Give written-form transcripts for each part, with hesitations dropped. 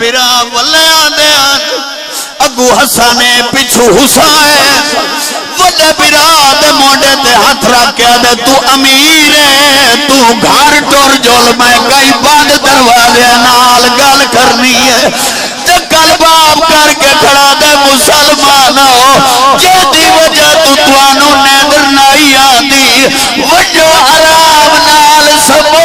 برا ولے آندے اگو حسانے پچھو حسائے وڈے برا دے موڑے تے ہاتھ رکھیا دے تو امیر ہے تو گھر ٹور جول میں کئی بند دروازے نال گل کرنی ہے تے گل باپ کر کے کھڑا دے مسلمانوں جیدی وجہ تو توانو نیندر نہیں آتی وجہ حرام نال سبو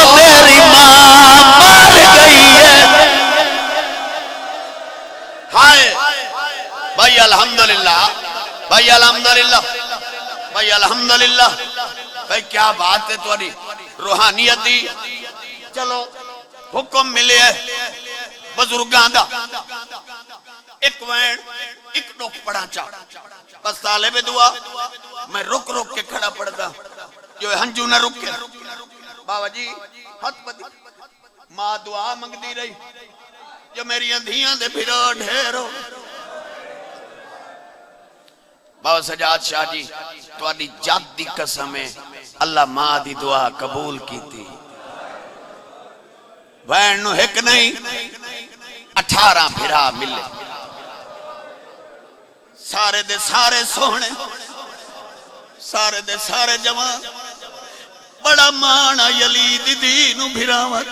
میری ماں مر گئی ہے ہائے بھائی الحمدللہ بھائی الحمدللہ بھائی الحمدللہ بھائی کیا بات ہے تمہاری روحانیت دی چلو حکم ملے ہے بزرگاں دا ایک وین ایک ڈوک پڑھا چاہ بس طالب دعا میں رک رک کے کھڑا پڑھتا جو ہنجو نہ رک کے بابا جی ہاتھ بدی ماں دعا منگتی رہی جو میری اندھیاں دے پھرو ڈھیرو بابا سجاد شاہ جی تواڈی جات دی قسم ہے اللہ ماں دی دعا قبول کی تھی وین نو ایک نہیں 18 پھرا ملے سارے دے سارے سونے سارے دے سارے جوان بڑا مانا یلید دینو بھراوت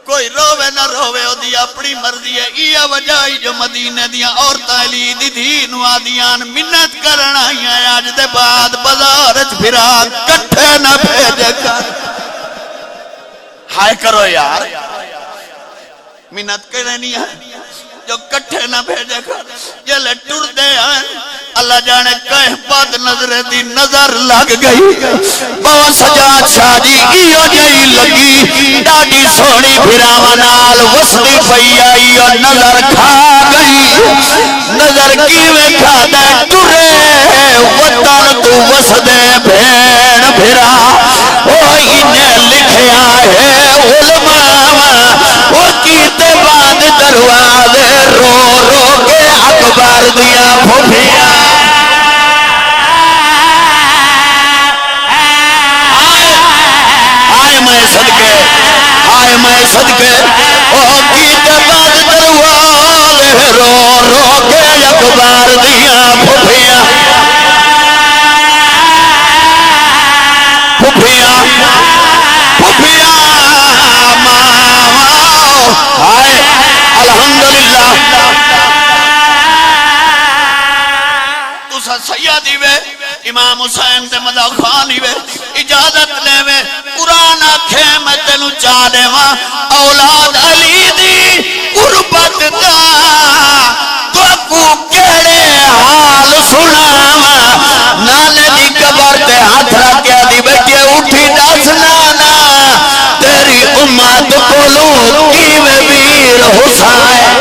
کوئی روے نہ روے او دی اپنی مرضی ہے یہ وجائی جو مدینہ دیا عورتاں یلید دینو آدیان منت کرنا ہی ہے آج دے بعد بازارچ بھرا کٹھے نہ بھیجے کر ہائے کرو یار منت کرنی ہے جو کٹھے نہ بھیجے کر جلے ٹر دے ہیں اللہ جانے کہیں بد نظر دی نظر لگ گئی بابا سجاد شاہ جی ایو جائی لگی ڈاڈی سونی بھراوانال وستی پئی آئی اور نظر کھا گئی نظر کیویں کھا دے ٹرے وطن تو وسدے بھین بھرا وہی نے لکھیا ہے علماء وہ کیتے بعد دروازے رو رو کے اکبر دیا پھوپھیا آئے میں صدقے وہ کیتے بعد دروازے رو رو کے اکبر دیا پھوپھیا پھوپھیا پھوپھیا ہائے الحمدللہ تسا سیدی وے امام حسین تے مدہ خانی وے اجازت لے وے قرآن آکھے میں تینو چاہ دے وہاں اولاد علی دی قربت دا تو کو کہڑے حال سناوا نانے دی قبر تے ہاتھ رکھیا دی بیٹے اٹھی دس نانا تیری امت کولو کیویں ویر حسین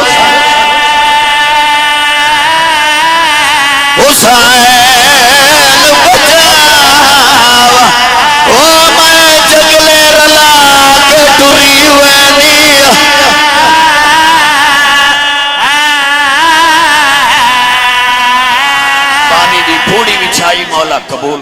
او میں جگلے رلا کے ٹری وینی پانی دی پھوڑی بچھائی مولا قبول